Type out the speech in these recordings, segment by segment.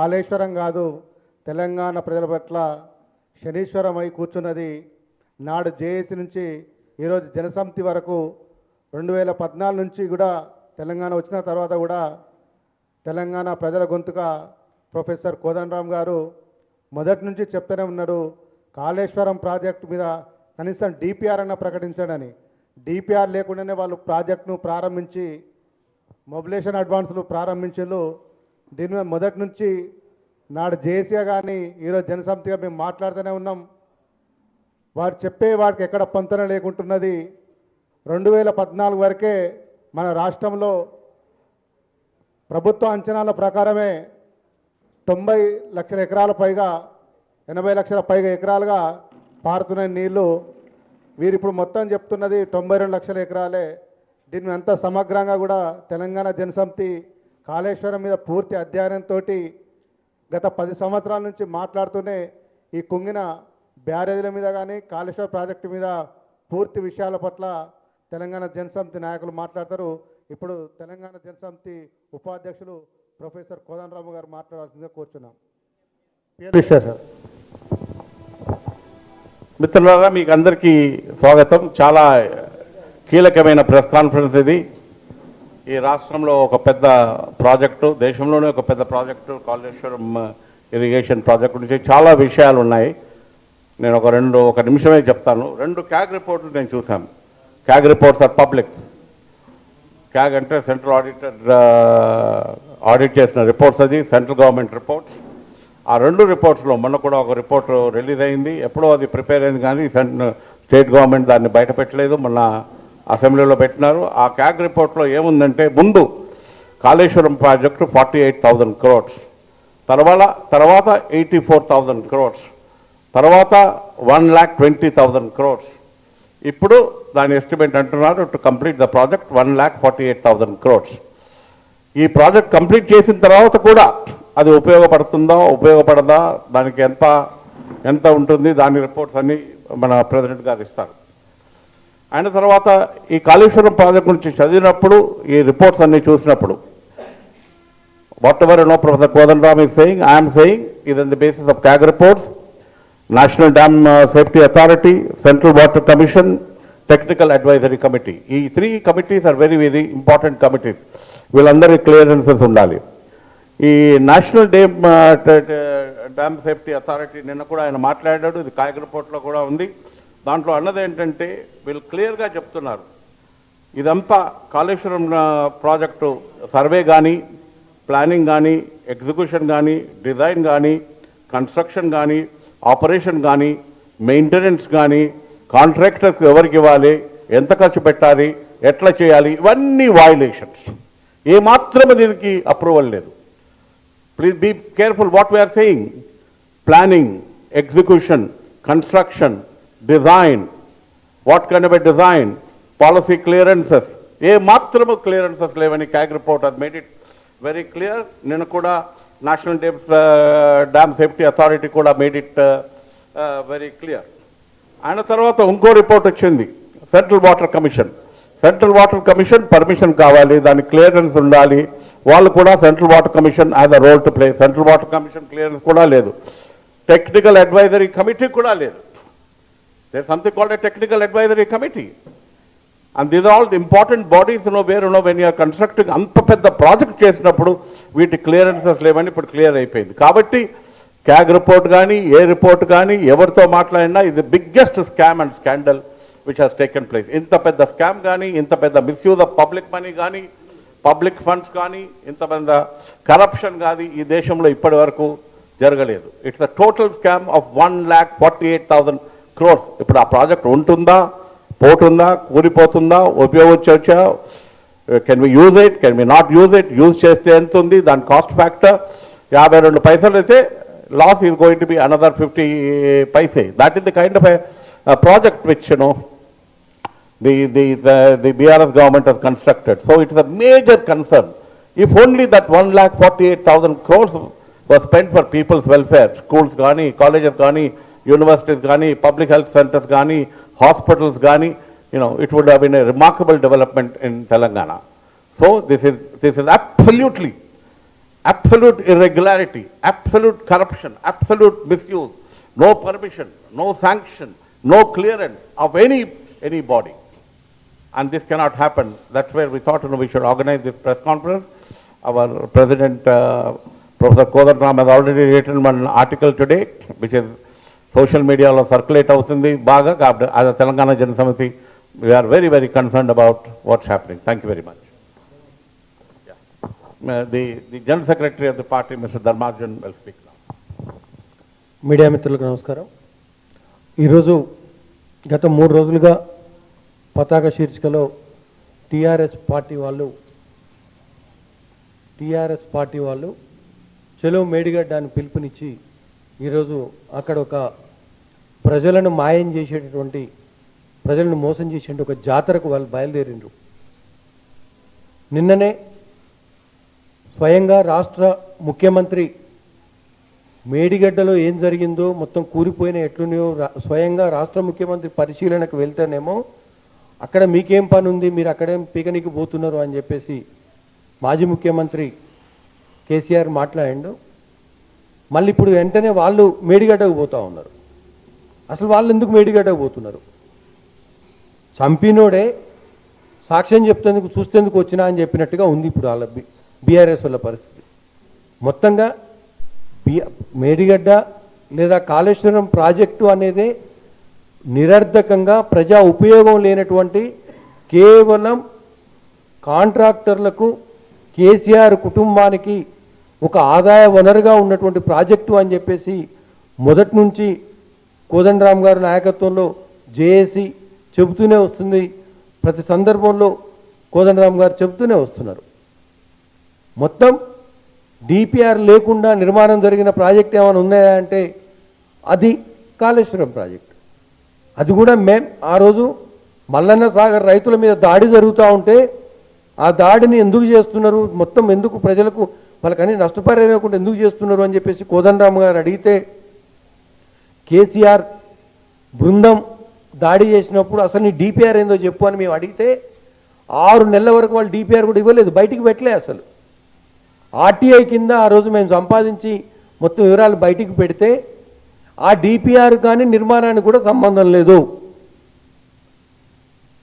కాళేశ్వరం కాదు తెలంగాణ ప్రజల పట్ల శనీశ్వరమై కూర్చున్నది. నాడు జేఏసీ నుంచి ఈరోజు జనసమితి వరకు 2014 నుంచి కూడా తెలంగాణ వచ్చిన తర్వాత కూడా తెలంగాణ ప్రజల గొంతుగా ప్రొఫెసర్ కోదండరామ్ గారు మొదటి నుంచి చెప్తూనే ఉన్నారు. కాళేశ్వరం ప్రాజెక్టు మీద కనీసం డిపిఆర్ అన్న ప్రకటించడని. డిపిఆర్ లేకుండానే వాళ్ళు ప్రాజెక్టును ప్రారంభించి మొబిలైజేషన్ అడ్వాన్స్లు ప్రారంభించారు. దీని మీద మొదటి నుంచి నాడు జేఏసీగా కానీ ఈరోజు జనసమితిగా మేము మాట్లాడుతూనే ఉన్నాం. వారు చెప్పే వాటికి ఎక్కడ పొంతన లేకుంటున్నది. 2014 వరకే మన రాష్ట్రంలో ప్రభుత్వ అంచనాల ప్రకారమే 90 లక్షల ఎకరాల పైగా 80 లక్షల పైగా ఎకరాలుగా పారుతున్న నీళ్లు. వీరిప్పుడు మొత్తం చెప్తున్నది 92 లక్షల ఎకరాలే. దీన్ని అంతా సమగ్రంగా కూడా తెలంగాణ జనసమితి కాళేశ్వరం మీద పూర్తి అధ్యయనంతో గత 10 సంవత్సరాల నుంచి మాట్లాడుతూనే ఈ కుంగిన బ్యారేజీల మీద కానీ కాళేశ్వరం ప్రాజెక్టు మీద పూర్తి విషయాల పట్ల తెలంగాణ జనసమితి నాయకులు మాట్లాడతారు. ఇప్పుడు తెలంగాణ జనసమితి ఉపాధ్యక్షులు ప్రొఫెసర్ కోదండరామ్ గారు మాట్లాడాల్సిందిగా కోరుచున్నాం. సార్ మిత్రులారా, మీకు అందరికీ స్వాగతం. చాలా కీలకమైన ప్రెస్ కాన్ఫరెన్స్ ఇది. ఈ రాష్ట్రంలో ఒక పెద్ద ప్రాజెక్టు, దేశంలోనే ఒక పెద్ద ప్రాజెక్టు కాళేశ్వరం ఇరిగేషన్ ప్రాజెక్టు నుంచి చాలా విషయాలు ఉన్నాయి. నేను ఒక నిమిషమే చెప్తాను. 2 క్యాగ్ రిపోర్ట్లు నేను చూశాను. CAG reports are public. CAG అంటే సెంట్రల్ ఆడిట్ చేసిన రిపోర్ట్స్, అది సెంట్రల్ గవర్నమెంట్ రిపోర్ట్స్. ఆ 2 రిపోర్ట్స్లో మొన్న కూడా ఒక రిపోర్ట్ రిలీజ్ అయింది. ఎప్పుడో అది ప్రిపేర్ అయింది కానీ స్టేట్ గవర్నమెంట్ దాన్ని బయట పెట్టలేదు. మొన్న అసెంబ్లీలో పెట్టినారు. ఆ క్యాగ్ రిపోర్ట్లో ఏముందంటే, ముందు కాళేశ్వరం ప్రాజెక్టు 48,000 crores, తర్వాత 84,000 crores, తర్వాత 1,20,000 crores. ఇప్పుడు దాని ఎస్టిమేట్ అంటున్నారు to complete the project 1,48,000 crores. ఈ ప్రాజెక్ట్ కంప్లీట్ చేసిన తర్వాత కూడా అది ఉపయోగపడదా, దానికి ఎంత ఉంటుంది, దాని రిపోర్ట్స్ అన్నీ మన ప్రెసిడెంట్ గారు ఇస్తారు. అయిన తర్వాత ఈ కాళేశ్వరం ప్రాజెక్ట్ గురించి చదివినప్పుడు, ఈ రిపోర్ట్స్ అన్నీ చూసినప్పుడు, whatever professor Kodandaram is saying, I'm saying ఇది on the basis of CAG reports, national dam safety authority, central water commission, technical advisory committee. ఈ 3 committees are very very important committees. వీళ్ళందరి clearances ఉండాలి. ఈ national dam safety authority నిన్న కూడా ఆయన మాట్లాడాడు. ఇది క్యాగ్ రిపోర్ట్లో కూడా ఉంది. దాంట్లో అన్నది ఏంటంటే, వీళ్ళు క్లియర్గా చెప్తున్నారు, ఇదంతా కాళేశ్వరం ప్రాజెక్టు సర్వే కానీ, ప్లానింగ్ కానీ, ఎగ్జిక్యూషన్ కానీ, డిజైన్ కానీ, కన్స్ట్రక్షన్ కానీ, ఆపరేషన్ కానీ, మెయింటెనెన్స్ కానీ, కాంట్రాక్టర్స్ ఎవరికి ఇవ్వాలి, ఎంత ఖర్చు పెట్టాలి, ఎట్లా చేయాలి, ఇవన్నీ వయలేషన్స్. ఏమాత్రం దీనికి అప్రూవల్ లేదు. Please be careful what we are saying. Planning, execution, construction, design, what kind of a design, policy clearances, ఏమాత్రము క్లియరెన్సెస్ లేవని CAG report has made it very clear. నిన్న కూడా నేషనల్ డ్యామ్ సేఫ్టీ అథారిటీ కూడా made it very clear. ఆయన తర్వాత ఇంకో report వచ్చింది, central water commission. Central water commission permission కావాలి, దానికి క్లియరెన్స్ ఉండాలి. వాళ్ళు కూడా central water commission has a role to play. Central water commission clearance కూడా లేదు. టెక్నికల్ అడ్వైజరీ కమిటీ కూడా లేదు. There is something called a technical advisory committee. And these all important bodies when you are constructing అంత పెద్ద project చేసినప్పుడు వీటి clearances లేవని ఇప్పుడు క్లియర్ అయిపోయింది. కాబట్టి క్యాగ్ రిపోర్ట్ కానీ, ఏ రిపోర్ట్ కానీ, ఎవరితో మాట్లాడినా ఇది biggest scam and scandal which has taken place. ఇంత పెద్ద స్కామ్ కానీ, ఇంత పెద్ద మిస్యూజ్ ఆఫ్ పబ్లిక్ మనీ కానీ, పబ్లిక్ ఫండ్స్ కానీ, ఇంత పెద్ద కరప్షన్ కానీ ఈ దేశంలో ఇప్పటి వరకు జరగలేదు. It's the total scam of 1,48,000 crores. ఇప్పుడు ఆ ప్రాజెక్ట్ ఉంటుందా, పోతుందా, కూలిపోతుందా, ఉపయోగించవచ్చా, can we use it, can we not use it, use చేస్తే ఎంత ఉంది, దాని కాస్ట్ ఫ్యాక్టర్ 52 పైసలు అయితే loss is going to be another 50 paise. That is the kind of a project which the BRS government has constructed. So it is a major concern. If only that 1,48,000 crores was spent for people's welfare, schools gani, colleges gani, universities gani, public health centers gani, hospitals gani, it would have been a remarkable development in Telangana. So this is absolute irregularity, absolute corruption, absolute misuse, no permission, no sanction, no clearance of any body. And this cannot happen. That's where we thought we should organize this press conference. Our President, Professor Kodandaram, has already written one article today, which is social media lo circulate avutundi baga. As a Telangana Jana Samiti, we are very, very concerned about what's happening. Thank you very much. The General Secretary of the party, Mr. Dharmarjan, will speak now. Media మిత్రులకు నమస్కారం. ఈరోజు గత 3 రోజులుగా పతాక శీర్షికలో TRS party వాళ్ళు చెలో మేడిగడ్డ అని పిలుపునిచ్చి ఈరోజు అక్కడ ఒక ప్రజలను మాయం చేసేటటువంటి, ప్రజలను మోసం చేసేటువంటి ఒక జాతరకు వాళ్ళు బయలుదేరిండ్రు. నిన్ననే స్వయంగా రాష్ట్ర ముఖ్యమంత్రి మేడిగడ్డలో ఏం జరిగిందో, మొత్తం కూలిపోయిన ఎట్లున్నాయో స్వయంగా రాష్ట్ర ముఖ్యమంత్రి పరిశీలనకు వెళ్తేనేమో అక్కడ మీకేం పని ఉంది, మీరు అక్కడేం పీకనీకి పోతున్నారు అని చెప్పేసి మాజీ ముఖ్యమంత్రి కేసీఆర్ మాట్లాడిండు. మళ్ళీ ఇప్పుడు వెంటనే వాళ్ళు మేడిగడ్డకు పోతూ ఉన్నారు. అసలు వాళ్ళు ఎందుకు మేడిగడ్డకు పోతున్నారు? చంపినోడే సాక్ష్యం చెప్తేందుకు చూస్తేందుకు వచ్చినా అని చెప్పినట్టుగా ఉంది ఇప్పుడు వాళ్ళ బీఆర్ఎస్ వాళ్ళ పరిస్థితి. మొత్తంగా మేడిగడ్డ లేదా కాళేశ్వరం ప్రాజెక్టు అనేది నిరర్ధకంగా ప్రజా ఉపయోగం లేనటువంటి, కేవలం కాంట్రాక్టర్లకు, కేసీఆర్ కుటుంబానికి ఒక ఆదాయ వనరుగా ఉన్నటువంటి ప్రాజెక్టు అని చెప్పేసి మొదటి నుంచి కోదండరామ్ గారి నాయకత్వంలో జేఏసీ చెబుతూనే వస్తుంది. ప్రతి సందర్భంలో కోదండరామ్ గారు చెబుతూనే వస్తున్నారు. మొత్తం డిపిఆర్ లేకుండా నిర్మాణం జరిగిన ప్రాజెక్ట్ ఏమైనా ఉన్నాయా అంటే అది కాళేశ్వరం ప్రాజెక్ట్. అది కూడా ఆ రోజు మల్లన్న సాగర్ రైతుల మీద దాడి జరుగుతూ ఉంటే ఆ దాడిని ఎందుకు చేస్తున్నారు, మొత్తం ఎందుకు ప్రజలకు వాళ్ళకని నష్టపరిహారం ఎందుకు చేస్తున్నారు అని చెప్పేసి కోదండరామ్ గారు అడిగితే, కేసీఆర్ బృందం దాడి చేసినప్పుడు అసలు నీ డిపిఆర్ ఏందో చెప్పు అని మేము అడిగితే 6 నెలల వరకు వాళ్ళు డిపిఆర్ కూడా ఇవ్వలేదు, బయటికి పెట్టలే. అసలు ఆర్టీఐ కింద ఆ రోజు మేము సంపాదించి మొత్తం వివరాలు బయటికి పెడితే ఆ డిపిఆర్ కానీ నిర్మాణానికి కూడా సంబంధం లేదు.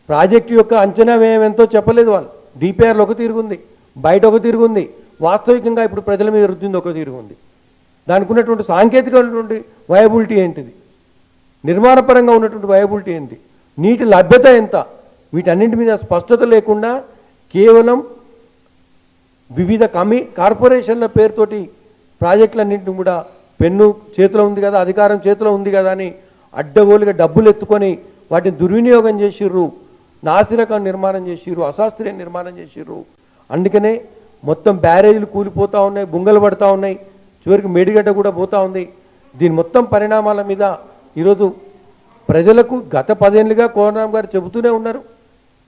ప్రాజెక్టు యొక్క అంచనా వ్యయం ఎంతో చెప్పలేదు వాళ్ళు. డిపిఆర్లో ఒక తీరుగుంది, బయట ఒక తీరుగుంది, వాస్తవికంగా ఇప్పుడు ప్రజల మీద రుద్దింది ఒక తీరుగుంది. దానికి ఉన్నటువంటి సాంకేతికమైనటువంటి వయబిలిటీ ఏంటిది, నిర్మాణపరంగా ఉన్నటువంటి వయబిలిటీ ఏంటి, నీటి లభ్యత ఎంత, వీటన్నింటి మీద స్పష్టత లేకుండా కేవలం వివిధ కార్పొరేషన్ల పేరుతోటి ప్రాజెక్టులన్నింటిని కూడా పెన్ను చేతిలో ఉంది కదా, అధికారం చేతిలో ఉంది కదా అని అడ్డగోలుగా డబ్బులు ఎత్తుకొని వాటిని దుర్వినియోగం చేసిర్రు, నాసిరకం నిర్మాణం చేసిర్రు, అశాస్త్రీయ నిర్మాణం చేసిర్రు. అందుకనే మొత్తం బ్యారేజీలు కూలిపోతూ ఉన్నాయి, బుంగలు పడుతూ ఉన్నాయి, చివరికి మేడిగడ్డ కూడా పోతూ ఉంది. దీని మొత్తం పరిణామాల మీద ఈరోజు ప్రజలకు గత 10 ఏళ్ళుగా కోదండరామ్ గారు చెబుతూనే ఉన్నారు,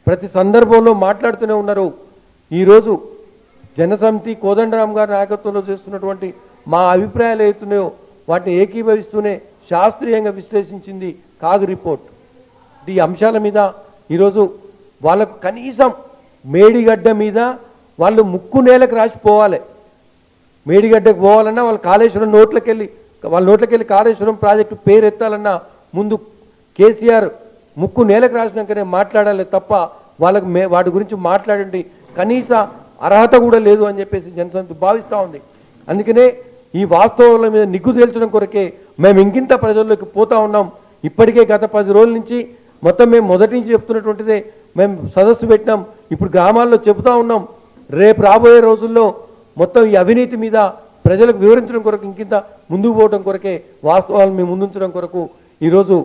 ప్రతి సందర్భంలో మాట్లాడుతూనే ఉన్నారు. ఈరోజు జనసమితి కోదండరామ్ గారి నాయకత్వంలో చేస్తున్నటువంటి మా అభిప్రాయాలు అవుతున్నాయో వాటిని ఏకీభవిస్తూనే శాస్త్రీయంగా విశ్లేషించింది కాగ్ రిపోర్ట్. ఈ అంశాల మీద ఈరోజు వాళ్ళకు కనీసం మేడిగడ్డ మీద వాళ్ళు ముక్కు నేలకు రాసిపోవాలి. మేడిగడ్డకు పోవాలన్నా వాళ్ళు కాళేశ్వరం వాళ్ళ నోట్లకెళ్ళి కాళేశ్వరం ప్రాజెక్టు పేరు ఎత్తాలన్నా ముందు కేసీఆర్ ముక్కు నేలకు రాసినాకనే మాట్లాడాలి తప్ప వాళ్ళకు వాటి గురించి మాట్లాడండి కనీస అర్హత కూడా లేదు అని చెప్పేసి జనసమితి భావిస్తూ ఉంది. అందుకనే ఈ వాస్తవాల మీద నిగ్గు తేల్చడం కొరకే మేము ఇంకింత ప్రజల్లోకి పోతా ఉన్నాం. ఇప్పటికే గత 10 రోజుల నుంచి మొత్తం మేము మొదటి నుంచి చెప్తున్నటువంటిదే, మేము సదస్సు పెట్టినాం, ఇప్పుడు గ్రామాల్లో చెబుతూ ఉన్నాం. రేపు రాబోయే రోజుల్లో మొత్తం ఈ అవినీతి మీద ప్రజలకు వివరించడం కొరకు, ఇంకింత ముందుకు పోవడం కొరకే, వాస్తవాలను మేము ముందుంచడం కొరకు ఈరోజు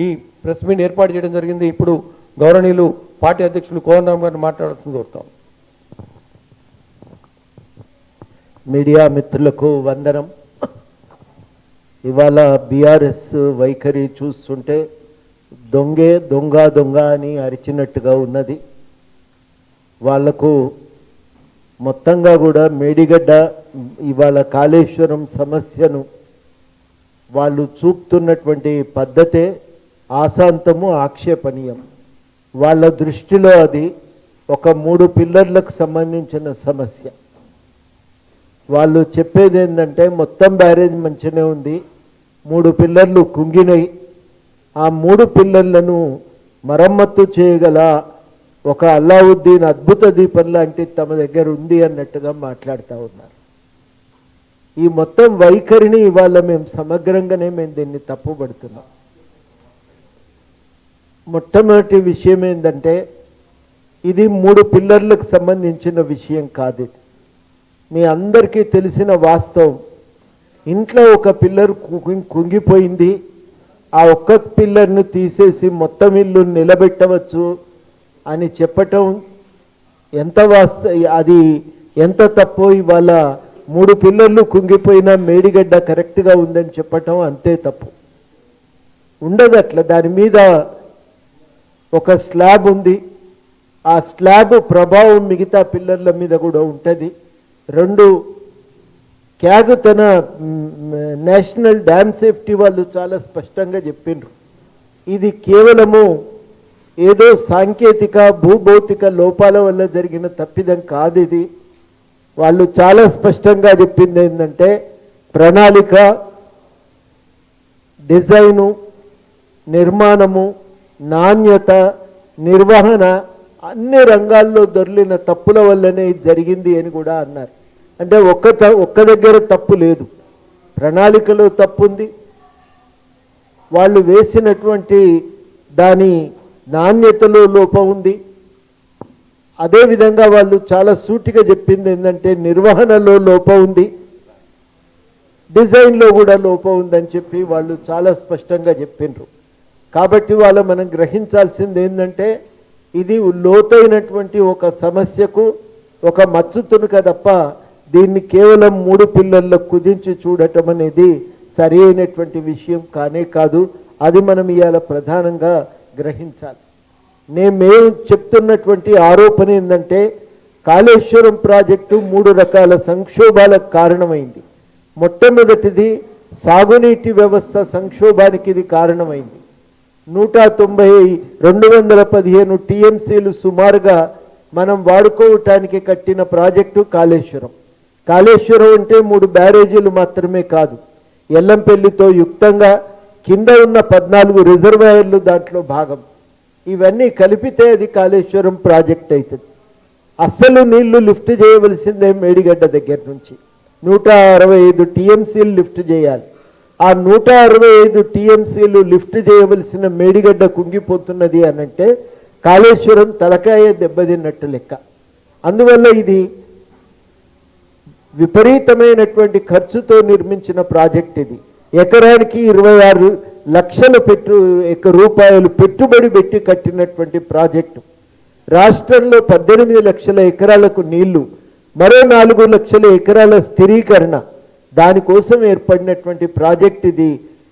ఈ ప్రెస్ మీట్ ఏర్పాటు చేయడం జరిగింది. ఇప్పుడు గౌరవనీయులు పార్టీ అధ్యక్షులు కోదండరామ్ గారిని మాట్లాడుతుంది కోరుతాం. మీడియా మిత్రులకు వందనం. ఇవాళ బీఆర్ఎస్ వైఖరి చూస్తుంటే దొంగే దొంగ దొంగ అని అరిచినట్టుగా ఉన్నది. వాళ్లకు మొత్తంగా కూడా మేడిగడ్డ ఇవాళ కాళేశ్వరం సమస్యను వాళ్ళు చూపుతున్నటువంటి పద్ధతే ఆశాంతము ఆక్షేపణీయం. వాళ్ళ దృష్టిలో అది ఒక 3 పిల్లర్లకు సంబంధించిన సమస్య. వాళ్ళు చెప్పేది ఏంటంటే మొత్తం బ్యారేజ్ మంచిగానే ఉంది, 3 పిల్లర్లు కుంగినాయి, ఆ 3 పిల్లర్లను మరమ్మత్తు చేయగల ఒక అల్లావుద్దీన్ అద్భుత దీపం లాంటి తమ దగ్గర ఉంది అన్నట్టుగా మాట్లాడుతూ ఉన్నారు. ఈ మొత్తం వైఖరిని ఇవాళ మేము సమగ్రంగానే దీన్ని తప్పుపడుతున్నాం. మొట్టమొదటి విషయం ఏంటంటే ఇది 3 పిల్లర్లకు సంబంధించిన విషయం కాదు. మీ అందరికీ తెలిసిన వాస్తవం, ఇంట్లో ఒక పిల్లర్ కుంగిపోయింది, ఆ ఒక్క పిల్లర్ను తీసేసి మొత్తం ఇల్లు నిలబెట్టవచ్చు అని చెప్పటం ఎంత అది ఎంత తప్పో ఇవాళ 3 పిల్లర్లు కుంగిపోయినా మేడిగడ్డ కరెక్ట్గా ఉందని చెప్పటం అంతే తప్పు. ఉండదు అట్లా. దాని మీద ఒక స్లాబ్ ఉంది, ఆ స్లాబ్ ప్రభావం మిగతా పిల్లర్ల మీద కూడా ఉంటుంది. 2 క్యాగ్ తన నేషనల్ డ్యామ్ సేఫ్టీ వాళ్ళు చాలా స్పష్టంగా చెప్పిండ్రు, ఇది కేవలము ఏదో సాంకేతిక భూభౌతిక లోపాల వల్ల జరిగిన తప్పిదం కాదు. ఇది వాళ్ళు చాలా స్పష్టంగా చెప్పింది ఏంటంటే ప్రణాళిక, డిజైను, నిర్మాణము, నాణ్యత, నిర్వహణ అన్ని రంగాల్లో దొర్లిన తప్పుల వల్లనే ఇది జరిగింది అని కూడా అన్నారు. అంటే ఒక్క దగ్గర తప్పు లేదు, ప్రణాళికలో తప్పు ఉంది, వాళ్ళు వేసినటువంటి దాని నాణ్యతలో లోపం ఉంది. అదేవిధంగా వాళ్ళు చాలా సూటిగా చెప్పింది ఏంటంటే నిర్వహణలో లోపం ఉంది, డిజైన్లో కూడా లోపం ఉందని చెప్పి వాళ్ళు చాలా స్పష్టంగా చెప్పిండ్రు. కాబట్టి మనం గ్రహించాల్సింది ఏంటంటే ఇది లోతైనటువంటి ఒక సమస్యకు ఒక మచ్చు తునక తప్ప దీన్ని కేవలం 3 పిల్లర్లకు కుదించి చూడటం అనేది సరి అయినటువంటి విషయం కానే కాదు. అది మనం ఇవాళ ప్రధానంగా గ్రహించాలి. మేము చెప్తున్నటువంటి ఆరోపణ ఏంటంటే కాళేశ్వరం ప్రాజెక్టు 3 రకాల సంక్షోభాలకు కారణమైంది. మొట్టమొదటిది సాగునీటి వ్యవస్థ సంక్షోభానికి ఇది కారణమైంది. 215 టీఎంసీలు సుమారుగా మనం వాడుకోవటానికి కట్టిన ప్రాజెక్టు కాళేశ్వరం. కాళేశ్వరం అంటే 3 బ్యారేజీలు మాత్రమే కాదు, ఎల్లంపల్లితో యుక్తంగా కింద ఉన్న 14 రిజర్వాయర్లు దాంట్లో భాగం. ఇవన్నీ కలిపితే అది కాళేశ్వరం ప్రాజెక్ట్ అవుతుంది. అస్సలు నీళ్లు లిఫ్ట్ చేయవలసిందే మేడిగడ్డ దగ్గర నుంచి 165 టీఎంసీలు లిఫ్ట్ చేయాలి. ఆ 165 టీఎంసీలు లిఫ్ట్ చేయవలసిన మేడిగడ్డ కుంగిపోతున్నది అనంటే కాళేశ్వరం తలకాయ దెబ్బతిన్నట్టు లెక్క. అందువల్ల ఇది విపరీతమైనటువంటి ఖర్చుతో నిర్మించిన ప్రాజెక్ట్. ఇది ఎకరానికి 26 లక్షల రూపాయలు పెట్టుబడి పెట్టి కట్టినటువంటి ప్రాజెక్టు. రాష్ట్రంలో 18 లక్షల ఎకరాలకు నీళ్లు, మరో 4 లక్షల ఎకరాల స్థిరీకరణ, దానికోసం ఏర్పడినటువంటి ప్రాజెక్ట్ ఇది.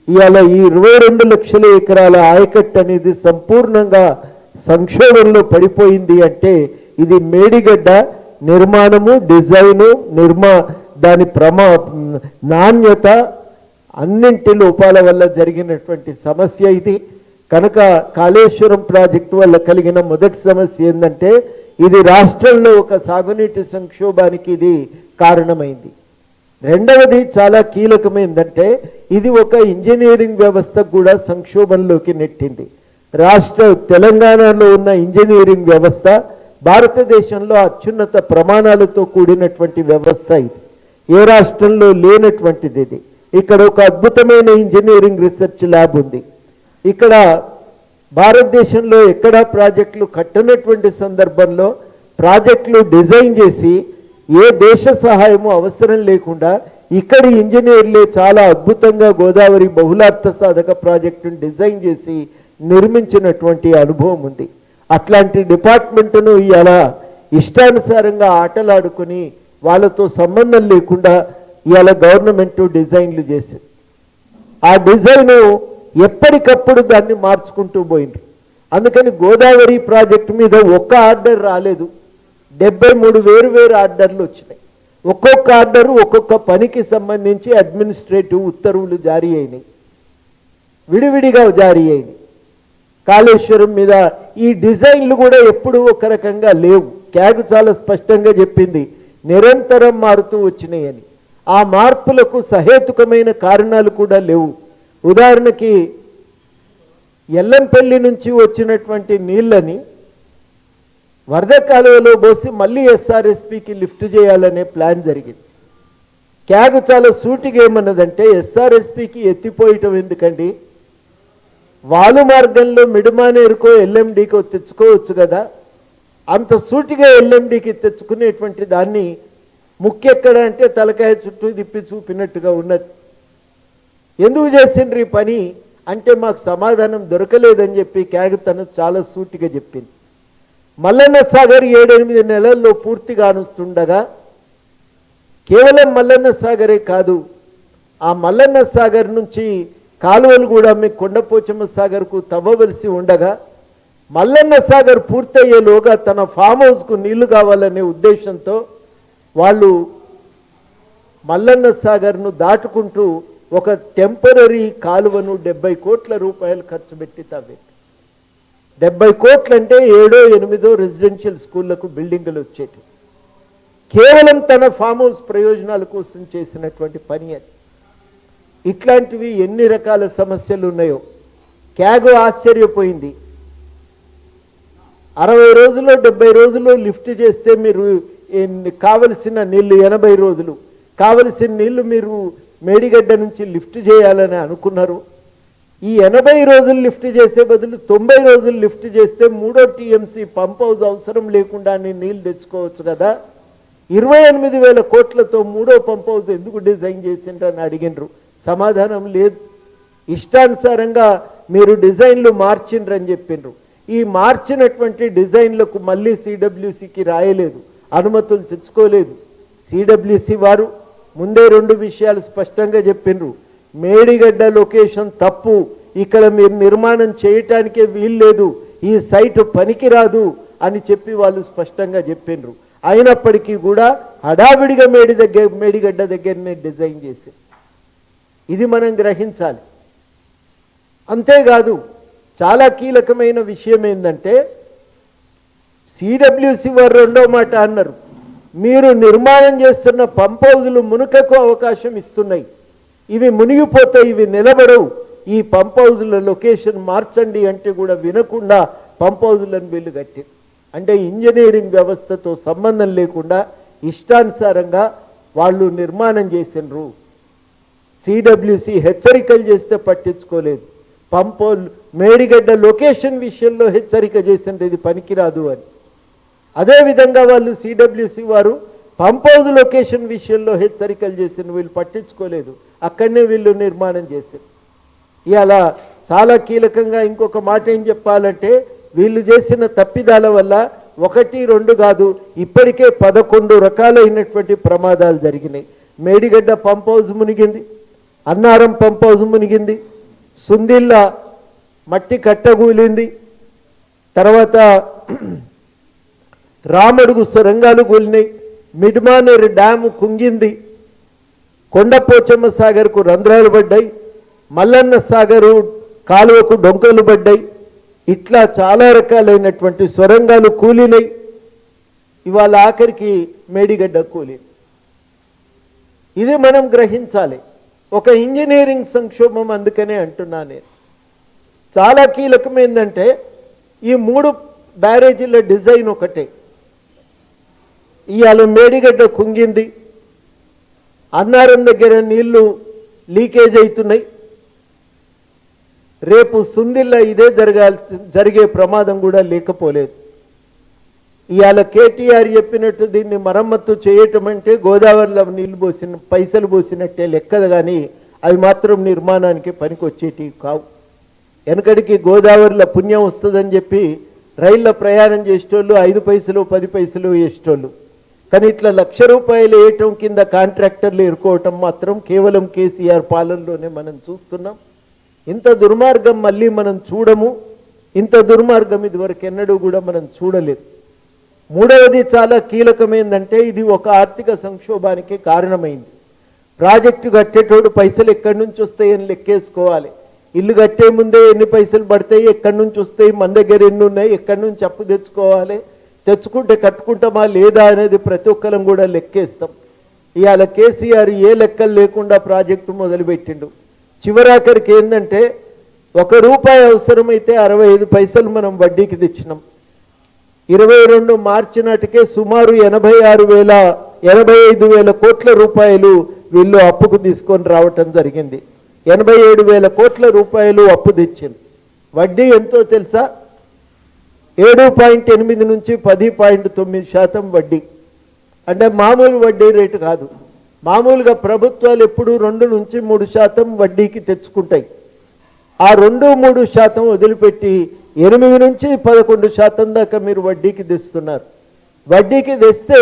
ఇవాళ ఈ 22 లక్షల ఎకరాల ఆయకట్టు అనేది సంపూర్ణంగా సంక్షోభంలో పడిపోయింది. అంటే ఇది మేడిగడ్డ నిర్మాణము, డిజైను, దాని నాణ్యత అన్నింటి లోపాల వల్ల జరిగినటువంటి సమస్య ఇది. కనుక కాళేశ్వరం ప్రాజెక్టు వల్ల కలిగిన మొదటి సమస్య ఏంటంటే ఇది రాష్ట్రంలో ఒక సాగునీటి సంక్షోభానికి ఇది కారణమైంది. రెండవది చాలా కీలకమైందంటే ఇది ఒక ఇంజనీరింగ్ వ్యవస్థ కూడా సంక్షోభంలోకి నెట్టింది. తెలంగాణలో ఉన్న ఇంజనీరింగ్ వ్యవస్థ భారతదేశంలో అత్యున్నత ప్రమాణాలతో కూడినటువంటి వ్యవస్థ. ఇది ఏ రాష్ట్రంలో లేనటువంటిది. ఇది ఇక్కడ ఒక అద్భుతమైన ఇంజనీరింగ్ రీసెర్చ్ ల్యాబ్ ఉంది. ఇక్కడ భారతదేశంలో ఎక్కడా ప్రాజెక్టులు కట్టనటువంటి సందర్భంలో ప్రాజెక్టులు డిజైన్ చేసి ఏ దేశ సహాయము అవసరం లేకుండా ఇక్కడి ఇంజనీర్లే చాలా అద్భుతంగా గోదావరి బహుళార్థ సాధక ప్రాజెక్టును డిజైన్ చేసి నిర్మించినటువంటి అనుభవం ఉంది. అట్లాంటి డిపార్ట్మెంట్ను ఇలా ఇష్టానుసారంగా ఆటలాడుకుని వాళ్ళతో సంబంధం లేకుండా ఇలా గవర్నమెంట్ డిజైన్లు చేసింది. ఆ డిజైను ఎప్పటికప్పుడు దాన్ని మార్చుకుంటూ పోయింది. అందుకని గోదావరి ప్రాజెక్టు మీద ఒక్క ఆర్డర్ రాలేదు, 73 వేరు ఆర్డర్లు వచ్చినాయి. ఒక్కొక్క ఆర్డరు ఒక్కొక్క పనికి సంబంధించి అడ్మినిస్ట్రేటివ్ ఉత్తర్వులు జారీ అయినాయి, విడివిడిగా జారీ అయినాయి. కాళేశ్వరం మీద ఈ డిజైన్లు కూడా ఎప్పుడూ ఒక రకంగా లేవు. క్యాగ్ చాలా స్పష్టంగా చెప్పింది, నిరంతరం మారుతూ వచ్చినాయని. ఆ మార్పులకు సహేతుకమైన కారణాలు కూడా లేవు. ఉదాహరణకి ఎల్లంపల్లి నుంచి వచ్చినటువంటి నీళ్ళని వరద కాలువలో పోసి మళ్ళీ ఎస్ఆర్ఎస్పికి లిఫ్ట్ చేయాలనే ప్లాన్ జరిగింది. క్యాగ్ చాలా సూటిగా ఏమన్నదంటే ఎస్ఆర్ఎస్పికి ఎత్తిపోయటం ఎందుకండి, వాలు మార్గంలో మిడిమానేరుకో ఎల్ఎండికో తెచ్చుకోవచ్చు కదా, అంత సూటిగా ఎల్ఎండికి తెచ్చుకునేటువంటి దాన్ని ముక్కెక్కడ అంటే తలకాయ చుట్టూ తిప్పి చూపినట్టుగా ఉన్నది. ఎందుకు చేసిండ్రు ఈ పని అంటే మాకు సమాధానం దొరకలేదని చెప్పి క్యాగ్ తను చాలా సూటిగా చెప్పింది. మల్లన్న సాగర్ 7-8 నెలల్లో పూర్తిగా అనుస్తుండగా కేవలం మల్లన్న సాగరే కాదు, ఆ మల్లన్న సాగర్ నుంచి కాలువలు కూడా మీకు కొండపోచమ్మ సాగర్కు తవ్వవలసి ఉండగా మల్లన్న సాగర్ పూర్తయ్యేలోగా తన ఫామ్ హౌస్కు నీళ్లు కావాలనే ఉద్దేశంతో వాళ్ళు మల్లన్న సాగర్ను దాటుకుంటూ ఒక టెంపరరీ కాలువను 70 కోట్ల రూపాయలు ఖర్చు పెట్టి తవ్వింది. 70 కోట్లు అంటే 7-8 రెసిడెన్షియల్ స్కూళ్లకు బిల్డింగులు వచ్చేటి. కేవలం తన ఫామ్ హౌస్ ప్రయోజనాల కోసం చేసినటువంటి పని అది. ఇట్లాంటివి ఎన్ని రకాల సమస్యలు ఉన్నాయో క్యాగ్ ఆశ్చర్యపోయింది. 60 రోజుల్లో 70 రోజుల్లో లిఫ్ట్ చేస్తే మీరు కావలసిన నీళ్లు 80 రోజులు కావలసిన నీళ్లు మీరు మేడిగడ్డ నుంచి లిఫ్ట్ చేయాలని అనుకున్నారు. ఈ 80 రోజులు లిఫ్ట్ చేసే బదులు 90 రోజులు లిఫ్ట్ చేస్తే 3వ టీఎంసీ పంప్ హౌస్ అవసరం లేకుండా నీళ్లు తెచ్చుకోవచ్చు కదా. 28,000 కోట్లతో 3వ పంప్ హౌస్ ఎందుకు డిజైన్ చేసిండ్రని అడిగినరు. సమాధానం లేదు. ఇష్టానుసారంగా మీరు డిజైన్లు మార్చిండ్రని చెప్పిండ్రు. ఈ మార్చినటువంటి డిజైన్లకు మళ్ళీ సిడబ్ల్యూసికి రాయలేదు, అనుమతులు తెచ్చుకోలేదు. సిడబ్ల్యూసి వారు ముందే 2 విషయాలు స్పష్టంగా చెప్పిండ్రు. మేడిగడ్డ లొకేషన్ తప్పు, ఇక్కడ మీరు నిర్మాణం చేయటానికే వీల్లేదు, ఈ సైట్ పనికిరాదు అని చెప్పి వాళ్ళు స్పష్టంగా చెప్పిండ్రు. అయినప్పటికీ కూడా హడావిడిగా మేడిగడ్డ దగ్గరనే డిజైన్ చేసి ఇది మనం గ్రహించాలి. అంతేకాదు చాలా కీలకమైన విషయం ఏంటంటే సిడబ్ల్యూసి వారు 2వ మాట అన్నారు, మీరు నిర్మాణం చేస్తున్న పంప్ హౌజులు మునుకకు అవకాశం ఇస్తున్నాయి, ఇవి మునిగిపోతాయి, ఇవి నిలబడవు, ఈ పంప్ హౌజుల లొకేషన్ మార్చండి అంటే కూడా వినకుండా పంప్ హౌజులను వీళ్ళు కట్టారు. అంటే ఇంజనీరింగ్ వ్యవస్థతో సంబంధం లేకుండా ఇష్టానుసారంగా వాళ్ళు నిర్మాణం చేసినరు. సిడబ్ల్యూసి హెచ్చరికలు చేస్తే పట్టించుకోలేదు. మేడిగడ్డ లొకేషన్ విషయంలో హెచ్చరిక చేసింది ఇది పనికిరాదు అని. అదేవిధంగా వాళ్ళు సిడబ్ల్యూసి వారు పంప్ హౌస్ లొకేషన్ విషయంలో హెచ్చరికలు చేసిన వీళ్ళు పట్టించుకోలేదు, అక్కడనే వీళ్ళు నిర్మాణం చేశారు. ఇలా చాలా కీలకంగా ఇంకొక మాట ఏం చెప్పాలంటే వీళ్ళు చేసిన తప్పిదాల వల్ల 1-2 కాదు ఇప్పటికే 11 రకాలైనటువంటి ప్రమాదాలు జరిగినాయి. మేడిగడ్డ పంప్ హౌస్ మునిగింది, అన్నారం పంప్ హౌస్ మునిగింది, సుందిల్ల మట్టి కట్టగూలింది, తర్వాత రామడుగు సొరంగాలు కూలినాయి, మిడ్మానేరు డ్యాము కుంగింది, కొండపోచమ్మ సాగర్కు రంధ్రాలు పడ్డాయి, మల్లన్న సాగరు కాలువకు డొంకలు పడ్డాయి. ఇట్లా చాలా రకాలైనటువంటి సొరంగాలు కూలినాయి. ఇవాళ ఆఖరికి మేడిగడ్డ కూలింది. ఇది మనం గ్రహించాలి. ఒక ఇంజనీరింగ్ సంక్షోభం. అందుకనే అంటున్నా నేను చాలా కీలకమైందంటే ఈ 3 బ్యారేజీల డిజైన్ ఒకటే. ఇవాళ మేడిగడ్డ కుంగింది, అన్నారం దగ్గర నీళ్లు లీకేజ్ అవుతున్నాయి, రేపు సుందిల్ల ఇదే జరిగే ప్రమాదం కూడా లేకపోలేదు. ఇవాళ కేటీఆర్ చెప్పినట్టు దీన్ని మరమ్మత్తు చేయటం అంటే గోదావరిలో నీళ్లు పోసిన పైసలు పోసినట్టే లెక్కదు, కానీ అవి మాత్రం నిర్మాణానికి పనికొచ్చేటివి కావు. వెనకడికి గోదావరిలో పుణ్యం వస్తుందని చెప్పి రైళ్ళ ప్రయాణం చేసేటోళ్ళు 5 పైసలు 10 పైసలు వేసేటోళ్ళు, కానీ ఇట్లా ₹1,00,000 వేయటం కింద కాంట్రాక్టర్లు ఎరుకోవటం మాత్రం కేవలం కేసీఆర్ పాలనలోనే మనం చూస్తున్నాం. ఇంత దుర్మార్గం మళ్ళీ మనం చూడము. ఇంత దుర్మార్గం ఇదివరకు ఎన్నడూ కూడా మనం చూడలేదు. మూడవది చాలా కీలకమైందంటే ఇది ఒక ఆర్థిక సంక్షోభానికి కారణమైంది. ప్రాజెక్టు కట్టేటోడు పైసలు ఎక్కడి నుంచి వస్తాయని లెక్కేసుకోవాలి. ఇల్లు కట్టే ముందే ఎన్ని పైసలు పడతాయి, ఎక్కడి నుంచి వస్తాయి, మన దగ్గర ఎన్ని ఉన్నాయి, ఎక్కడి నుంచి అప్పు తెచ్చుకోవాలి, తెచ్చుకుంటే కట్టుకుంటామా లేదా అనేది ప్రతి ఒక్కరం కూడా లెక్కేస్తాం. ఇవాళ కేసీఆర్ ఏ లెక్కలు లేకుండా ప్రాజెక్టు మొదలుపెట్టిండు. చివరాఖరికి ఏంటంటే ₹1 అవసరమైతే 65 పైసలు మనం వడ్డీకి తెచ్చినాం. 22 మార్చి నాటికే సుమారు 85,000 కోట్ల రూపాయలు వీళ్ళు అప్పుకు తీసుకొని రావటం జరిగింది. 87,000 కోట్ల రూపాయలు అప్పు తెచ్చింది. వడ్డీ ఎంతో తెలుసా? 7.8 నుంచి 10.9% వడ్డీ. అంటే మామూలు వడ్డీ రేటు కాదు. మామూలుగా ప్రభుత్వాలు ఎప్పుడు 2 నుంచి 3% వడ్డీకి తెచ్చుకుంటాయి. ఆ 2-3% వదిలిపెట్టి 8 నుంచి 11% దాకా మీరు వడ్డీకి తెస్తున్నారు. వడ్డీకి తెస్తే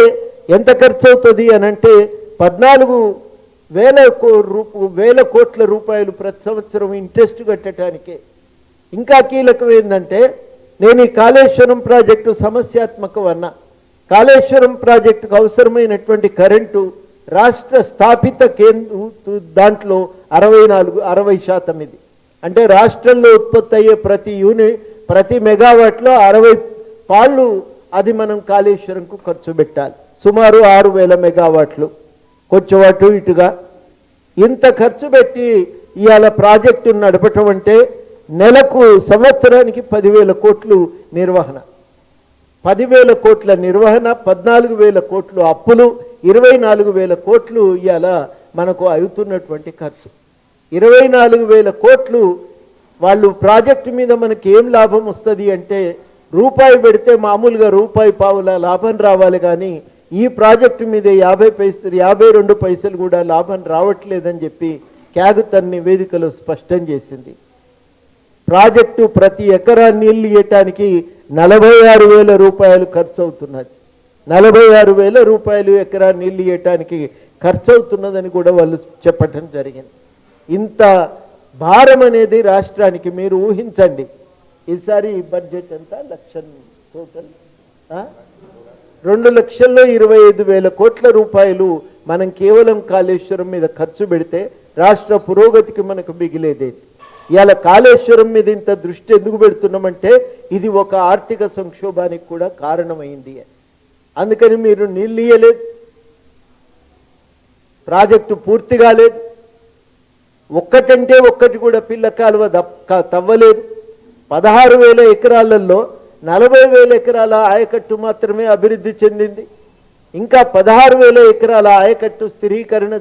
ఎంత ఖర్చు అవుతుంది అని అంటే 14,000 కోట్ల రూపాయలు ప్రతి సంవత్సరం ఇంట్రెస్ట్ కట్టడానికే. ఇంకా కీలకం ఏంటంటే నేను ఈ కాళేశ్వరం ప్రాజెక్టు సమస్యాత్మకం అన్నా. కాళేశ్వరం ప్రాజెక్టుకు అవసరమైనటువంటి కరెంటు రాష్ట్ర స్థాపిత దాంట్లో 60% ఇది. అంటే రాష్ట్రంలో ఉత్పత్తి అయ్యే ప్రతి మెగావాట్లో 60 పాళ్ళు అది మనం కాళేశ్వరంకు ఖర్చు పెట్టాలి. సుమారు 6,000 మెగావాట్లు, కొంచెం అటు ఇటుగా. ఇంత ఖర్చు పెట్టి ఇవాళ ప్రాజెక్టు నడపటం అంటే నెలకు సంవత్సరానికి 10,000 కోట్లు నిర్వహణ. 10,000 కోట్ల నిర్వహణ, 14,000 కోట్లు అప్పులు, 24,000 కోట్లు ఇవాళ మనకు అవుతున్నటువంటి ఖర్చు. 24,000 కోట్లు వాళ్ళు ప్రాజెక్టు మీద మనకి ఏం లాభం వస్తుంది అంటే రూపాయి పెడితే మామూలుగా ₹1.25 లాభం రావాలి, కానీ ఈ ప్రాజెక్టు మీద 52 పైసలు కూడా లాభం రావట్లేదని చెప్పి క్యాగ్ తన నివేదికలో స్పష్టం చేసింది. ప్రాజెక్టు ప్రతి ఎకరా నీళ్లు ఇవ్వటానికి 46,000 రూపాయలు ఖర్చు అవుతున్నది. 46,000 రూపాయలు ఎకరా నీళ్లు ఇవ్వటానికి ఖర్చు అవుతున్నదని కూడా వాళ్ళు చెప్పటం జరిగింది. ఇంత భారం అనేది రాష్ట్రానికి మీరు ఊహించండి. ఈసారి బడ్జెట్ ఎంత? టోటల్ 2,25,000 కోట్ల రూపాయలు మనం కేవలం కాళేశ్వరం మీద ఖర్చు పెడితే రాష్ట్ర పురోగతికి మనకు మిగిలేదే. ఇవాళ కాళేశ్వరం మీద ఇంత దృష్టి ఎందుకు పెడుతున్నామంటే ఇది ఒక ఆర్థిక సంక్షోభానికి కూడా కారణమైంది. అందుకని మీరు నీళ్ళు ఇయ్యలేదు, ప్రాజెక్టు పూర్తి కాలేదు, ఒక్కటంటే ఒక్కటి కూడా పిల్ల కాలువ తవ్వలేదు. 16,000 ఎకరాలలో 40,000 ఎకరాల ఆయకట్టు మాత్రమే అభివృద్ధి చెందింది. ఇంకా 16,000 ఎకరాల ఆయకట్టు స్థిరీకరణ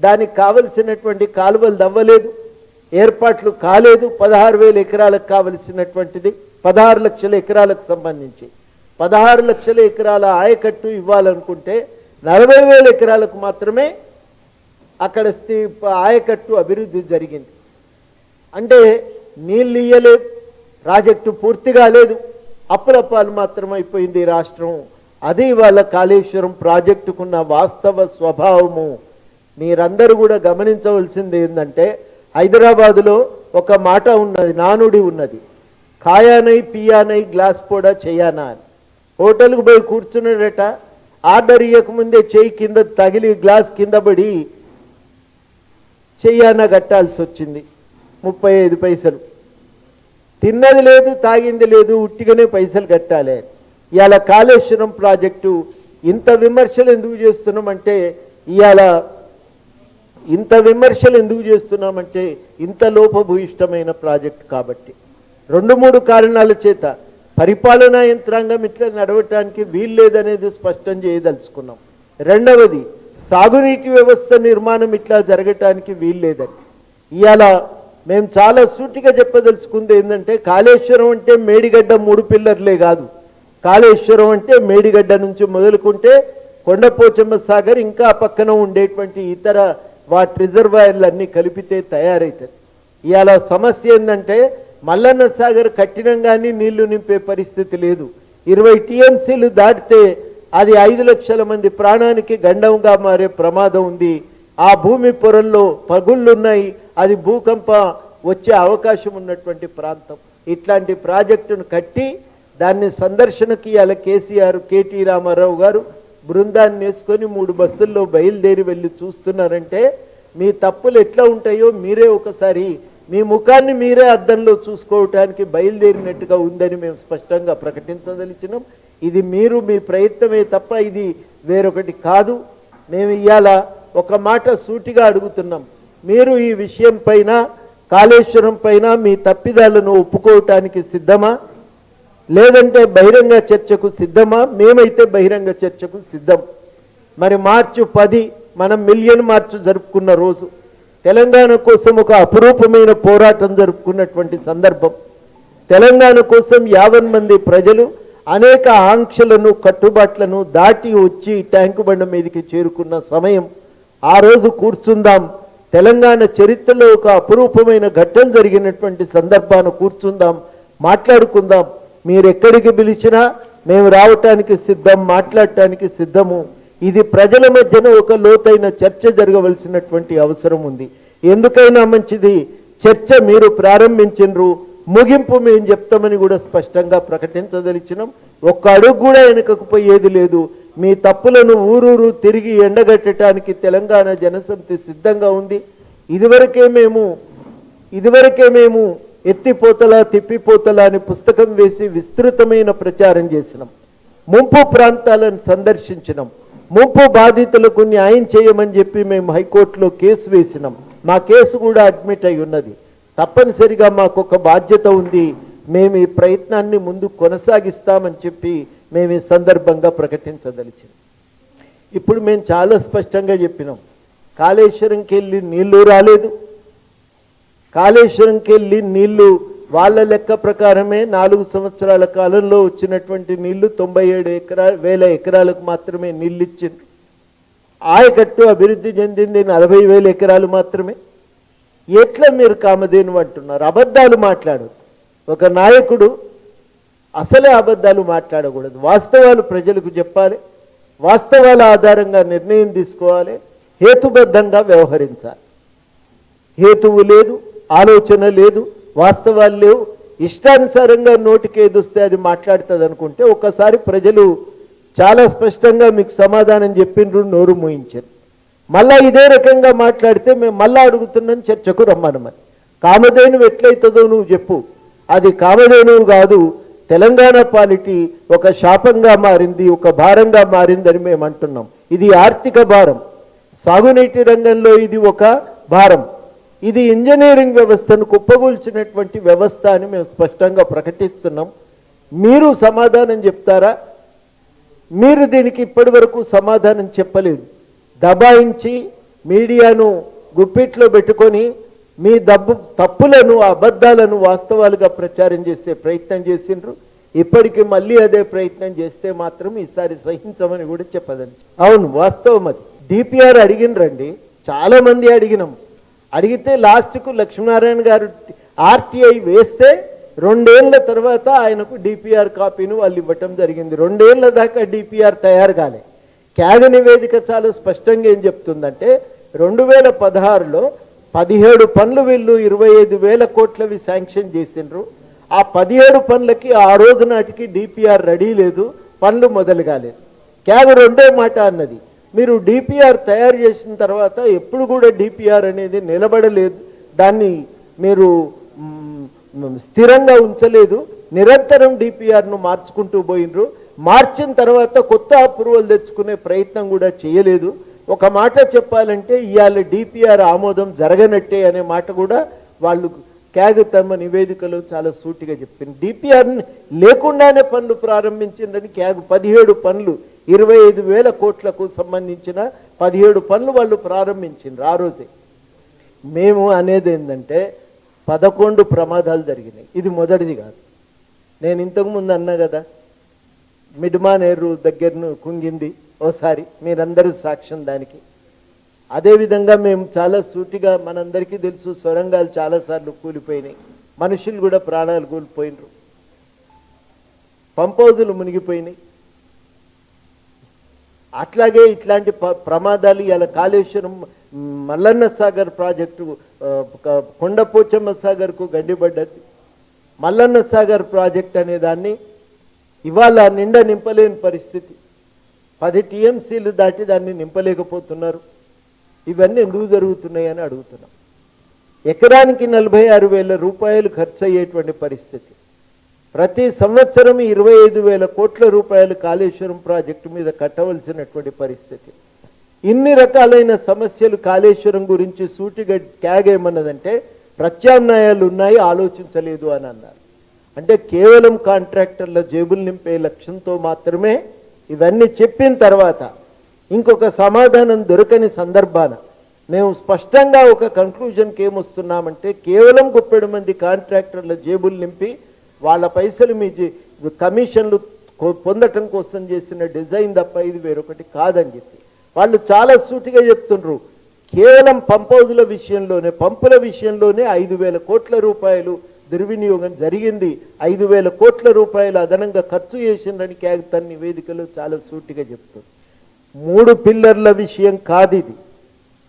దానికి కావలసినటువంటి కాలువలు తవ్వలేదు, ఏర్పాట్లు కాలేదు. 16,000 ఎకరాలకు కావలసినటువంటిది 16 లక్షల ఎకరాలకు సంబంధించి 16 లక్షల ఎకరాల ఆయకట్టు ఇవ్వాలనుకుంటే 40,000 ఎకరాలకు మాత్రమే అక్కడ ఆయకట్టు అభివృద్ధి జరిగింది. అంటే నీళ్ళు ఇయ్యలేదు, ప్రాజెక్టు పూర్తిగా లేదు, అప్పులపాలు మాత్రం అయిపోయింది రాష్ట్రం. అది వాళ్ళ కాళేశ్వరం ప్రాజెక్టుకున్న వాస్తవ స్వభావము. మీరందరూ కూడా గమనించవలసింది ఏంటంటే హైదరాబాదులో ఒక మాట ఉన్నది, నానుడి ఉన్నది, ఖాయానై పియానై గ్లాస్ పోడా చెయ్యానా అని. హోటల్కు పోయి కూర్చున్నాడట, ఆర్డర్ ఇవ్వకముందే చెయ్యి కింద తగిలి గ్లాస్ కింద పడి చెయ్యానా కట్టాల్సి వచ్చింది 35 పైసలు. తిన్నది లేదు, తాగింది లేదు, ఉట్టిగానే పైసలు కట్టాలి. ఇవాళ కాళేశ్వరం ప్రాజెక్టు ఇంత విమర్శలు ఎందుకు చేస్తున్నామంటే ఇంత లోపభూయిష్టమైన ప్రాజెక్టు కాబట్టి 2-3 కారణాల చేత పరిపాలనా యంత్రాంగం ఇట్లా నడవటానికి వీల్లేదనేది స్పష్టం చేయదలుచుకున్నాం. రెండవది, సాగునీటి వ్యవస్థ నిర్మాణం ఇట్లా జరగటానికి వీల్లేదని ఇవాళ మేము చాలా సూటిగా చెప్పదలుచుకుంది ఏంటంటే కాళేశ్వరం అంటే మేడిగడ్డ 3 పిల్లర్లే కాదు. కాళేశ్వరం అంటే మేడిగడ్డ నుంచి మొదలుకుంటే కొండపోచమ్మ సాగర్ ఇంకా పక్కన ఉండేటువంటి ఇతర వాటి రిజర్వాయర్లన్నీ కలిపితే తయారవుతుంది. ఇవాళ సమస్య ఏంటంటే మల్లన్న సాగర్ కట్టినం కానీ నీళ్లు నింపే పరిస్థితి లేదు. 20 టీఎంసీలు దాటితే అది 5 లక్షల మంది ప్రాణానికి గండంగా మారే ప్రమాదం ఉంది. ఆ భూమి పొరల్లో పగుళ్ళున్నాయి, అది భూకంప వచ్చే అవకాశం ఉన్నటువంటి ప్రాంతం. ఇట్లాంటి ప్రాజెక్టును కట్టి దాన్ని సందర్శనకి ఇవాళ కేసీఆర్, కేటీ రామారావు గారు బృందాన్ని వేసుకొని 3 బస్సుల్లో బయలుదేరి వెళ్ళి చూస్తున్నారంటే మీ తప్పులు ఎట్లా ఉంటాయో మీరే ఒకసారి మీ ముఖాన్ని మీరే అద్దంలో చూసుకోవటానికి బయలుదేరినట్టుగా ఉందని మేము స్పష్టంగా ప్రకటించదలిచినాం. ఇది మీరు మీ ప్రయత్నమే తప్ప ఇది వేరొకటి కాదు. మేము ఇవాళ ఒక మాట సూటిగా అడుగుతున్నాం. మీరు ఈ విషయం పైన, కాళేశ్వరం పైన మీ తప్పిదాలను ఒప్పుకోవటానికి సిద్ధమా, లేదంటే బహిరంగ చర్చకు సిద్ధమా? మేమైతే బహిరంగ చర్చకు సిద్ధం. మరి మార్చి 10 మనం మిలియన్ మార్చ్ జరుపుకున్న రోజు, తెలంగాణ కోసం ఒక అపురూపమైన పోరాటం జరుపుకున్నటువంటి సందర్భం. తెలంగాణ కోసం 50 మంది ప్రజలు అనేక ఆంక్షలను, కట్టుబాట్లను దాటి వచ్చి ట్యాంకు బండ మీదకి చేరుకున్న సమయం. ఆ రోజు కూర్చుందాం, తెలంగాణ చరిత్రలో ఒక అపురూపమైన ఘట్టం జరిగినటువంటి సందర్భాన కూర్చుందాం, మాట్లాడుకుందాం. మీరు ఎక్కడికి పిలిచినా మేము రావటానికి సిద్ధం, మాట్లాడటానికి సిద్ధము. ఇది ప్రజల మధ్యన ఒక లోతైన చర్చ జరగవలసినటువంటి అవసరం ఉంది. ఎందుకైనా మంచిది చర్చ మీరు ప్రారంభించినరు, ముగింపు మేము చెప్తామని కూడా స్పష్టంగా ప్రకటించదలిచినాం. ఒక్క అడుగు కూడా వెనుకకు పోయేది లేదు. మీ తప్పులను ఊరూరు తిరిగి ఎండగట్టడానికి తెలంగాణ జనసమితి సిద్ధంగా ఉంది. ఇదివరకే మేము ఎత్తిపోతల తిప్పిపోతల అని పుస్తకం వేసి విస్తృతమైన ప్రచారం చేసినాం. ముంపు ప్రాంతాలను సందర్శించినాం. ముంపు బాధితులకు న్యాయం చేయమని చెప్పి మేము హైకోర్టులో కేసు వేసినాం. మా కేసు కూడా అడ్మిట్ అయి ఉన్నది. తప్పనిసరిగా మాకు ఒక బాధ్యత ఉంది. మేము ఈ ప్రయత్నాన్ని ముందు కొనసాగిస్తామని చెప్పి మేము ఈ సందర్భంగా ప్రకటించదలిచాం. ఇప్పుడు మేము చాలా స్పష్టంగా చెప్పినాం, కాళేశ్వరంకి వెళ్ళి నీళ్లు రాలేదు. కాళేశ్వరంకి వెళ్ళి నీళ్లు వాళ్ళ లెక్క ప్రకారమే 4 సంవత్సరాల కాలంలో వచ్చినటువంటి నీళ్లు 97,000 ఎకరాలకు మాత్రమే నీళ్ళు ఇచ్చింది. ఆయకట్టు అభివృద్ధి చెందింది 40,000 ఎకరాలు మాత్రమే. ఎట్లా మీరు కామధేను అంటున్నారు? అబద్ధాలు మాట్లాడదు. ఒక నాయకుడు అసలే అబద్ధాలు మాట్లాడకూడదు. వాస్తవాలు ప్రజలకు చెప్పాలి, వాస్తవాల ఆధారంగా నిర్ణయం తీసుకోవాలి, హేతుబద్ధంగా వ్యవహరించాలి. హేతువు లేదు, ఆలోచన లేదు, వాస్తవాలు లేవు, ఇష్టానుసారంగా నోటికి ఏదొస్తే అది మాట్లాడుతుంది అనుకుంటే ఒకసారి ప్రజలు చాలా స్పష్టంగా మీకు సమాధానం చెప్పిండ్రు, నోరు మూయించారు. మళ్ళా ఇదే రకంగా మాట్లాడితే మేము మళ్ళా అడుగుతున్నాం చర్చకు రమ్మనమని. కామధేనువు ఎట్లయితుందో నువ్వు చెప్పు. అది కామధేనువు కాదు, తెలంగాణ పాలిటీ ఒక శాపంగా మారింది, ఒక భారంగా మారిందని మేము అంటున్నాం. ఇది ఆర్థిక భారం, సాగునీటి రంగంలో ఇది ఒక భారం, ఇది ఇంజనీరింగ్ వ్యవస్థను కుప్పగూల్చినటువంటి వ్యవస్థ అని మేము స్పష్టంగా ప్రకటిస్తున్నాం. మీరు సమాధానం చెప్తారా? మీరు దీనికి ఇప్పటి వరకు సమాధానం చెప్పలేదు. దబాయించి మీడియాను గుప్పిట్లో పెట్టుకొని మీ తప్పులను, అబద్ధాలను వాస్తవాలుగా ప్రచారం చేసే ప్రయత్నం చేసిండ్రు. ఇప్పటికీ మళ్ళీ అదే ప్రయత్నం చేస్తే మాత్రం ఈసారి సహించమని కూడా చెప్పదండి. అవును, వాస్తవం అది. డిపిఆర్ అడిగినరండి, చాలా మంది అడిగినాం. అడిగితే లాస్ట్కు లక్ష్మీనారాయణ గారు ఆర్టీఐ వేస్తే 2 ఏళ్ల తర్వాత ఆయనకు డిపిఆర్ కాపీని వాళ్ళు ఇవ్వటం జరిగింది. 2 ఏళ్ల దాకా డిపిఆర్ తయారు కాలే. క్యాగ్ నివేదిక చాలా స్పష్టంగా ఏం చెప్తుందంటే 2016లో 17 పనులు వీళ్ళు 25,000 కోట్లవి శాంక్షన్ చేసిండ్రు. ఆ 17 పనులకి ఆ రోజు నాటికి డిపిఆర్ రెడీ లేదు, పనులు మొదలు కాలేదు. క్యాగ్ 2ే మాట అన్నది, మీరు డిపిఆర్ తయారు చేసిన తర్వాత ఎప్పుడు కూడా డిపిఆర్ అనేది నిలబడలేదు, దాన్ని మీరు స్థిరంగా ఉంచలేదు, నిరంతరం డిపిఆర్ను మార్చుకుంటూ పోయినరు. మార్చిన తర్వాత కొత్త అప్రూవల్ తెచ్చుకునే ప్రయత్నం కూడా చేయలేదు. ఒక మాట చెప్పాలంటే ఇవాళ డిపిఆర్ ఆమోదం జరగనట్టే అనే మాట కూడా వాళ్ళు క్యాగ్ తమ నివేదికలో చాలా సూటిగా చెప్పింది. డిపిఆర్ లేకుండానే పనులు ప్రారంభించిందని క్యాగ్ 17 పనులు 25,000 కోట్లకు సంబంధించిన 17 పనులు వాళ్ళు ప్రారంభించిండ్రు ఆ రోజే. మేము అనేది ఏంటంటే 11 ప్రమాదాలు జరిగినాయి, ఇది మొదటిది కాదు. నేను ఇంతకుముందు అన్నా కదా, మిడ్మానేరు దగ్గరను కుంగింది ఓసారి, మీరందరూ సాక్ష్యం దానికి. అదేవిధంగా మేము చాలా సూటిగా, మనందరికీ తెలుసు, సొరంగాలు చాలాసార్లు కూలిపోయినాయి, మనుషులు కూడా ప్రాణాలు కూలిపోయినరు, పంపౌజులు మునిగిపోయినాయి. అట్లాగే ఇట్లాంటి ప్రమాదాలు ఇలా కాళేశ్వరం మల్లన్న సాగర్ ప్రాజెక్టు కొండపోచమ్మ సాగర్కు గండిపడ్డది. మల్లన్న సాగర్ ప్రాజెక్ట్ అనే దాన్ని ఇవాళ నిండా నింపలేని పరిస్థితి, 10 టీఎంసీలు దాటి దాన్ని నింపలేకపోతున్నారు. ఇవన్నీ ఎందుకు జరుగుతున్నాయని అడుగుతున్నాం. ఎకరానికి 46,000 రూపాయలు ఖర్చు అయ్యేటువంటి పరిస్థితి. ప్రతి సంవత్సరం 25,000 కోట్ల రూపాయలు కాళేశ్వరం ప్రాజెక్టు మీద కట్టవలసినటువంటి పరిస్థితి. ఇన్ని రకాలైన సమస్యలు కాళేశ్వరం గురించి సూటిగా ట్యాగ్ ఏమన్నదంటే ప్రత్యామ్నాయాలు ఉన్నాయి, ఆలోచించలేదు అని అన్నారు. అంటే కేవలం కాంట్రాక్టర్ల జేబులు నింపే లక్ష్యంతో మాత్రమే ఇవన్నీ చెప్పిన తర్వాత ఇంకొక సమాధానం దొరకని సందర్భాన మేము స్పష్టంగా ఒక కన్క్లూజన్కి ఏమొస్తున్నామంటే కేవలం 30 మంది కాంట్రాక్టర్ల జేబులు నింపి వాళ్ళ పైసలు మీ కమిషన్లు పొందటం కోసం చేసిన డిజైన్ తప్ప ఇది వేరొకటి కాదని చెప్పి వాళ్ళు చాలా సూటిగా చెప్తుండ్రు. కేవలం పంప్ హౌజుల విషయంలోనే, పంపుల విషయంలోనే 5,000 కోట్ల రూపాయలు దుర్వినియోగం జరిగింది, 5,000 కోట్ల రూపాయలు అదనంగా ఖర్చు చేసిందని తన నివేదికలో చాలా సూటిగా చెప్తుంది. 3 పిల్లర్ల విషయం కాదు ఇది,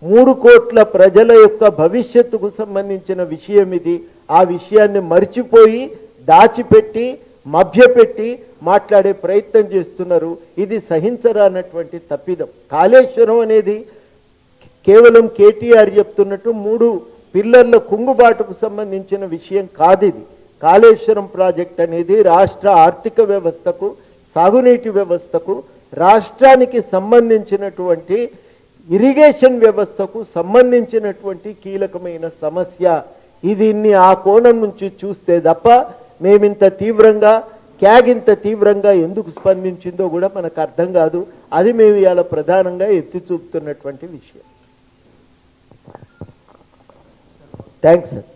3 కోట్ల ప్రజల యొక్క భవిష్యత్తుకు సంబంధించిన విషయం ఇది. ఆ విషయాన్ని మర్చిపోయి దాచిపెట్టి మభ్యపెట్టి మాట్లాడే ప్రయత్నం చేస్తున్నారు. ఇది సహించరానటువంటి తప్పిదం. కాళేశ్వరం అనేది కేవలం కేటీఆర్ చెప్తున్నట్టు 3 పిల్లర్ల కుంగుబాటుకు సంబంధించిన విషయం కాదు ఇది. కాళేశ్వరం ప్రాజెక్ట్ అనేది రాష్ట్ర ఆర్థిక వ్యవస్థకు, సాగునీటి వ్యవస్థకు, రాష్ట్రానికి సంబంధించినటువంటి ఇరిగేషన్ వ్యవస్థకు సంబంధించినటువంటి కీలకమైన సమస్య. దీన్ని ఆ కోణం నుంచి చూస్తే తప్ప మేమింత తీవ్రంగా ఇంత తీవ్రంగా ఎందుకు స్పందించిందో కూడా మనకు అర్థం కాదు. అది మేము ఇవాళ ప్రధానంగా ఎత్తి చూపుతున్నటువంటి విషయం. Thanks sir.